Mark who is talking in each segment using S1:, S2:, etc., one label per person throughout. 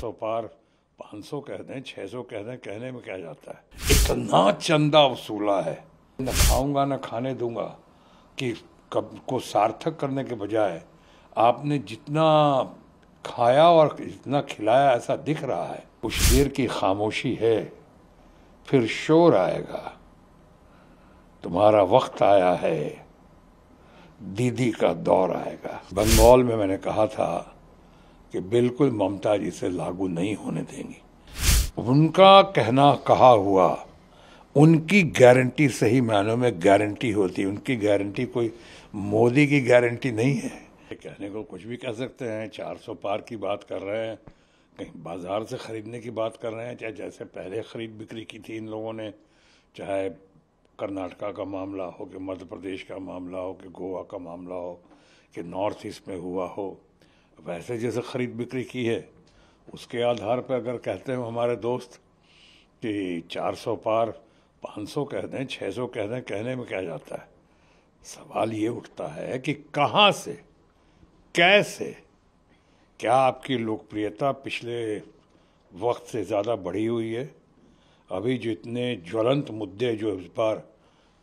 S1: 400 पार 500 कह दें 600 कह दें, कहने में क्या जाता है। इतना चंदा वसूला है, न खाऊंगा न खाने दूंगा कि कब को सार्थक करने के बजाय आपने जितना खाया और जितना खिलाया ऐसा दिख रहा है। कुछ देर की खामोशी है, फिर शोर आएगा। तुम्हारा वक्त आया है, दीदी का दौर आएगा। बंगाल में मैंने कहा था कि बिल्कुल ममता जी से लागू नहीं होने देंगी। उनका कहना कहा हुआ, उनकी गारंटी सही मायनों में गारंटी होती है। उनकी गारंटी कोई मोदी की गारंटी नहीं है। कहने को कुछ भी कह सकते हैं। 400 पार की बात कर रहे हैं, कहीं बाजार से खरीदने की बात कर रहे हैं, चाहे जैसे पहले खरीद बिक्री की थी इन लोगों ने, चाहे कर्नाटका का मामला हो कि मध्य प्रदेश का मामला हो कि गोवा का मामला हो कि नॉर्थ ईस्ट में हुआ हो, वैसे जैसे खरीद बिक्री की है उसके आधार पर अगर कहते हैं हमारे दोस्त कि 400 पार 500 कह दें 600 कह दें, कहने में क्या जाता है। सवाल ये उठता है कि कहाँ से, कैसे, क्या आपकी लोकप्रियता पिछले वक्त से ज़्यादा बढ़ी हुई है। अभी जो इतने ज्वलंत मुद्दे जो इस बार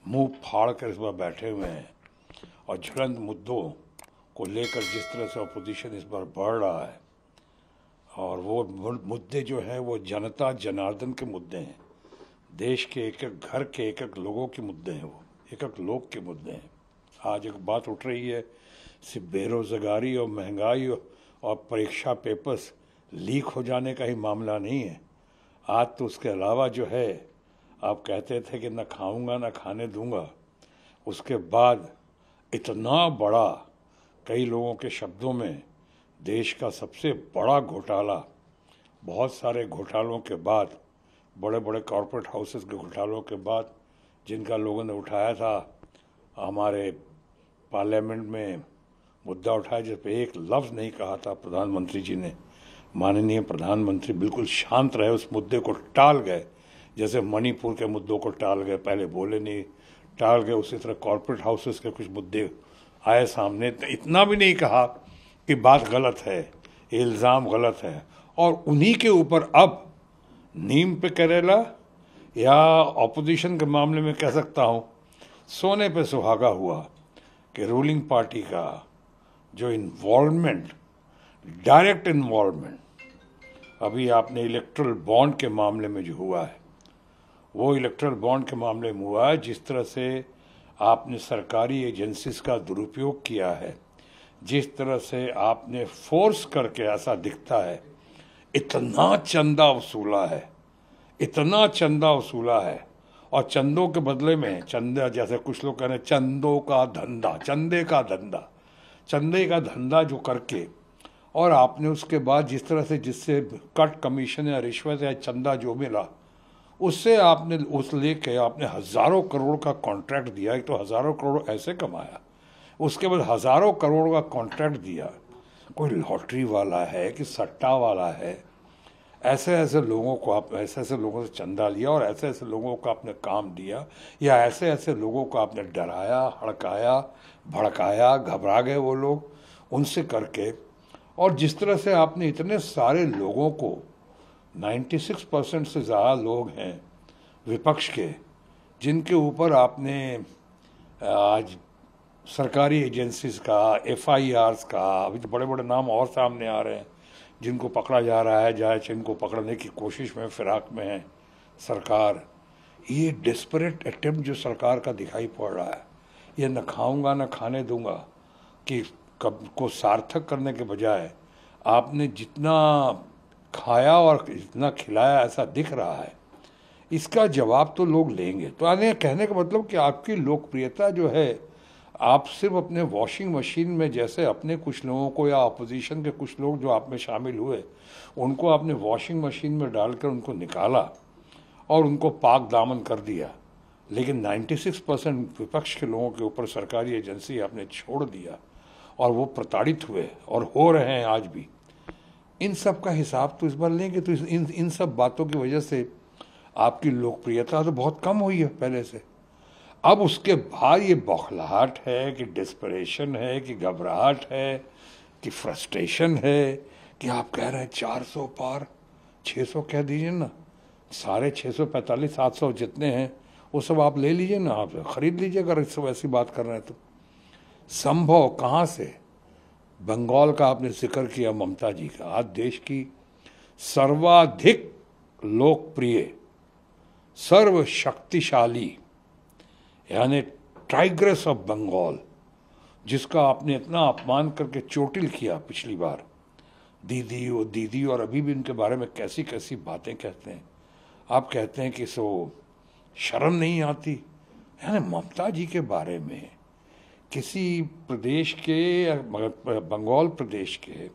S1: मुंह फाड़ कर इस बार बैठे हुए हैं और ज्वलंत मुद्दों को लेकर जिस तरह से अपोजिशन इस बार बढ़ रहा है, और वो मुद्दे जो हैं वो जनता जनार्दन के मुद्दे हैं, देश के एक एक घर के एक एक लोगों के मुद्दे हैं, वो एक एक लोग के मुद्दे हैं। आज एक बात उठ रही है, सिर्फ बेरोज़गारी और महंगाई और परीक्षा पेपर्स लीक हो जाने का ही मामला नहीं है। आज तो उसके अलावा जो है, आप कहते थे कि न खाऊंगा न खाने दूंगा, उसके बाद इतना बड़ा, कई लोगों के शब्दों में देश का सबसे बड़ा घोटाला, बहुत सारे घोटालों के बाद, बड़े बड़े कॉरपोरेट हाउसेस के घोटालों के बाद, जिनका लोगों ने उठाया था, हमारे पार्लियामेंट में मुद्दा उठाया जिस पर एक लफ्ज़ नहीं कहा था प्रधानमंत्री जी ने। माननीय प्रधानमंत्री बिल्कुल शांत रहे, उस मुद्दे को टाल गए, जैसे मणिपुर के मुद्दों को टाल गए, पहले बोले नहीं, टाल गए। उसी तरह कॉरपोरेट हाउसेस के कुछ मुद्दे आए सामने, तो इतना भी नहीं कहा कि बात गलत है, इल्ज़ाम गलत है, और उन्हीं के ऊपर अब नीम पे करेला, या ऑपोजिशन के मामले में कह सकता हूँ सोने पे सुहागा हुआ कि रूलिंग पार्टी का जो इन्वॉल्वमेंट, डायरेक्ट इन्वॉल्वमेंट, अभी आपने इलेक्ट्रल बॉन्ड के मामले में जो हुआ है, वो इलेक्ट्रल बॉन्ड के मामले में हुआ है, जिस तरह से आपने सरकारी एजेंसीज का दुरुपयोग किया है, जिस तरह से आपने फोर्स करके, ऐसा दिखता है, इतना चंदा वसूला है, इतना चंदा वसूला है, और चंदों के बदले में चंदा, जैसे कुछ लोग कह रहे हैं चंदों का धंधा, चंदे का धंधा, चंदे का धंधा जो करके, और आपने उसके बाद जिस तरह से, जिससे कट कमीशन या रिश्वत या चंदा जो मिला, उससे आपने उस लेके आपने हज़ारों करोड़ का कॉन्ट्रैक्ट दिया। एक तो हज़ारों करोड़ ऐसे कमाया, उसके बाद हज़ारों करोड़ का कॉन्ट्रैक्ट दिया। कोई लॉटरी वाला है कि सट्टा वाला है, ऐसे ऐसे लोगों को आप, ऐसे ऐसे लोगों से चंदा लिया और ऐसे ऐसे लोगों को आपने काम दिया, या ऐसे ऐसे लोगों को आपने डराया, हड़काया, भड़काया, घबरा गए वो लोग उनसे करके। और जिस तरह से आपने इतने सारे लोगों को, 96% से ज़्यादा लोग हैं विपक्ष के, जिनके ऊपर आपने आज सरकारी एजेंसीज का, FIRs का, अभी तो बड़े बड़े नाम और सामने आ रहे हैं जिनको पकड़ा जा रहा है, चाहे जिनको पकड़ने की कोशिश में फिराक में है सरकार। ये डेस्परेट अटेम्प्ट जो सरकार का दिखाई पड़ रहा है, ये न खाऊंगा न खाने दूंगा कि कब को सार्थक करने के बजाय आपने जितना खाया और जितना खिलाया ऐसा दिख रहा है, इसका जवाब तो लोग लेंगे। तो आने कहने का मतलब कि आपकी लोकप्रियता जो है, आप सिर्फ अपने वॉशिंग मशीन में, जैसे अपने कुछ लोगों को या अपोजिशन के कुछ लोग जो आप में शामिल हुए, उनको आपने वॉशिंग मशीन में डालकर उनको निकाला और उनको पाक दामन कर दिया, लेकिन 96% विपक्ष के लोगों के ऊपर सरकारी एजेंसी आपने छोड़ दिया और वो प्रताड़ित हुए और हो रहे हैं आज भी। इन सब का हिसाब तो इस बार लेंगे। तो इन सब बातों की वजह से आपकी लोकप्रियता तो बहुत कम हुई है पहले से। अब उसके बाद ये बौखलाहट है कि डेस्परेशन है कि घबराहट है कि फ्रस्ट्रेशन है कि आप कह रहे हैं 400 पार, 600 कह दीजिए ना, सारे 645 700 जितने हैं वो सब आप ले लीजिए ना, आप खरीद लीजिए अगर इस सब ऐसी बात कर रहे हैं तो। संभव कहाँ से? बंगाल का आपने जिक्र किया, ममता जी का। आज देश की सर्वाधिक लोकप्रिय, सर्वशक्तिशाली, यानी टाइग्रेस ऑफ बंगाल, जिसका आपने इतना अपमान करके चोटिल किया पिछली बार, दीदी, और अभी भी उनके बारे में कैसी कैसी बातें कहते हैं। आप कहते हैं कि सो शर्म नहीं आती। यानी ममता जी के बारे में किसी प्रदेश के, बंगाल प्रदेश के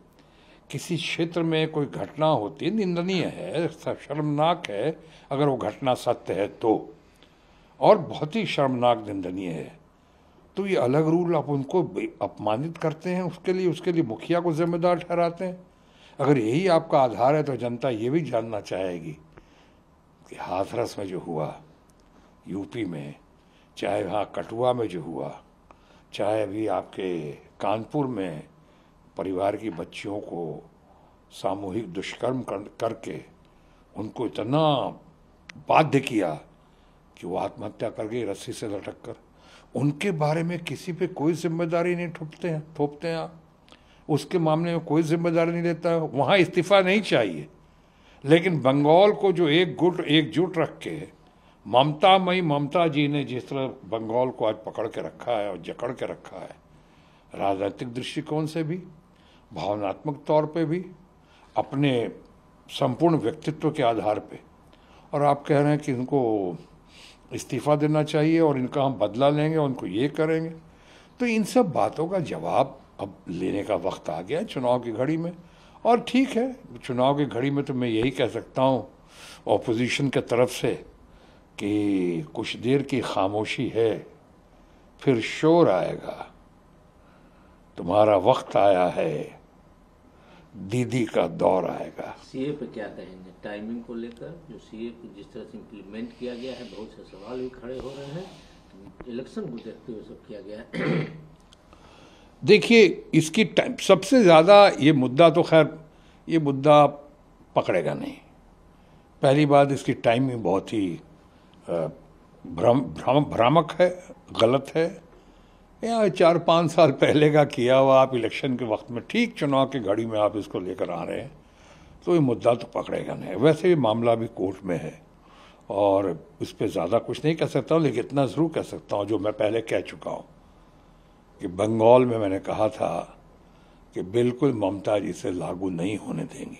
S1: किसी क्षेत्र में कोई घटना होती है, निंदनीय है, शर्मनाक है अगर वो घटना सत्य है तो, और बहुत ही शर्मनाक निंदनीय है, तो ये अलग रूल आप उनको अपमानित करते हैं, उसके लिए मुखिया को जिम्मेदार ठहराते हैं। अगर यही आपका आधार है तो जनता ये भी जानना चाहेगी कि हाथरस में जो हुआ यूपी में, चाहे वहाँ कठुआ में जो हुआ, चाहे अभी आपके कानपुर में परिवार की बच्चियों को सामूहिक दुष्कर्म करके उनको इतना बाध्य किया कि वो आत्महत्या कर गई रस्सी से लटक कर, उनके बारे में किसी पे कोई जिम्मेदारी नहीं थोपते हैं आप। उसके मामले में कोई जिम्मेदारी नहीं लेता। वहाँ इस्तीफा नहीं चाहिए, लेकिन बंगाल को जो एकजुट रख के ममता जी ने जिस तरह बंगाल को आज पकड़ के रखा है और जकड़ के रखा है, राजनीतिक दृष्टिकोण से भी, भावनात्मक तौर पे भी, अपने संपूर्ण व्यक्तित्व के आधार पे, और आप कह रहे हैं कि इनको इस्तीफा देना चाहिए और इनका हम बदला लेंगे और उनको ये करेंगे। तो इन सब बातों का जवाब अब लेने का वक्त आ गया है चुनाव की घड़ी में। और ठीक है, चुनाव की घड़ी में तो मैं यही कह सकता हूँ ऑपोजिशन के तरफ से कि कुछ देर की खामोशी है, फिर शोर आएगा, तुम्हारा वक्त आया है, दीदी का दौर आएगा।
S2: सीए पे क्या कहेंगे? टाइमिंग को लेकर जो सीए को जिस तरह से इम्प्लीमेंट किया गया है, बहुत से सवाल भी खड़े हो रहे हैं, इलेक्शन को देखते हुए सब किया गया है।
S1: देखिए, इसकी टाइम सबसे ज़्यादा ये मुद्दा तो खैर ये मुद्दा पकड़ेगा नहीं। पहली बात, इसकी टाइमिंग बहुत ही भ्रामक है, गलत है। या 4-5 साल पहले का किया हुआ आप इलेक्शन के वक्त में, ठीक चुनाव की घड़ी में आप इसको लेकर आ रहे हैं, तो ये मुद्दा तो पकड़ेगा नहीं। वैसे ये मामला भी कोर्ट में है और इस पर ज़्यादा कुछ नहीं कह सकता हूँ, लेकिन इतना ज़रूर कह सकता हूँ जो मैं पहले कह चुका हूँ कि बंगाल में मैंने कहा था कि बिल्कुल ममता जी से लागू नहीं होने देंगी,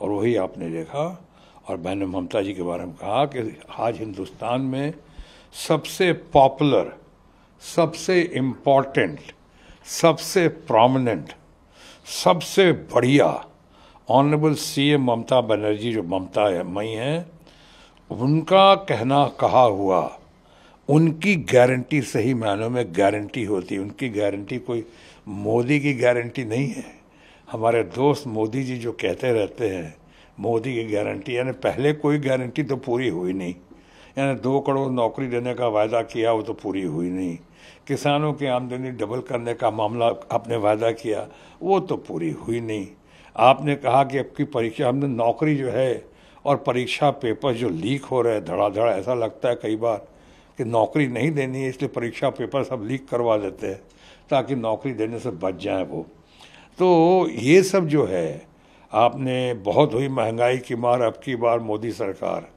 S1: और वही आपने देखा। और मैंने ममता जी के बारे में कहा कि आज हिंदुस्तान में सबसे पॉपुलर, सबसे इम्पोर्टेंट, सबसे प्रोमिनेंट, सबसे बढ़िया ऑनरेबल सीएम ममता बनर्जी जो ममता मई हैं, उनका कहा हुआ, उनकी गारंटी सही मायनों में गारंटी होती है। उनकी गारंटी कोई मोदी की गारंटी नहीं है। हमारे दोस्त मोदी जी जो कहते रहते हैं मोदी की गारंटी, यानी पहले कोई गारंटी तो पूरी हुई नहीं। यानी 2 करोड़ नौकरी देने का वायदा किया, वो तो पूरी हुई नहीं। किसानों की आमदनी डबल करने का मामला आपने वायदा किया, वो तो पूरी हुई नहीं। आपने कहा कि अब की परीक्षा, हमने नौकरी जो है और परीक्षा पेपर जो लीक हो रहे हैं धड़ाधड़, ऐसा लगता है कई बार कि नौकरी नहीं देनी है इसलिए परीक्षा पेपर सब लीक करवा देते हैं ताकि नौकरी देने से बच जाए वो। तो ये सब जो है, आपने बहुत हुई महंगाई की मार अब की बार मोदी सरकार,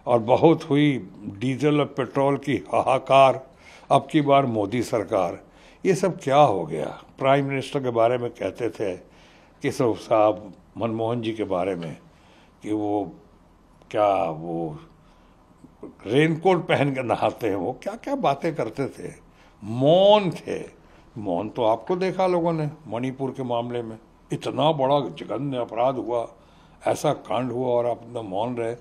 S1: और बहुत हुई डीजल और पेट्रोल की हाहाकार अब की बार मोदी सरकार। ये सब क्या हो गया? प्राइम मिनिस्टर के बारे में कहते थे कि साहब मनमोहन जी के बारे में कि वो क्या, वो रेनकोट पहन के नहाते हैं, वो क्या क्या बातें करते थे, मौन थे। मौन तो आपको देखा लोगों ने मणिपुर के मामले में, इतना बड़ा जघन्य अपराध हुआ, ऐसा कांड हुआ और आप इतना मौन रहे।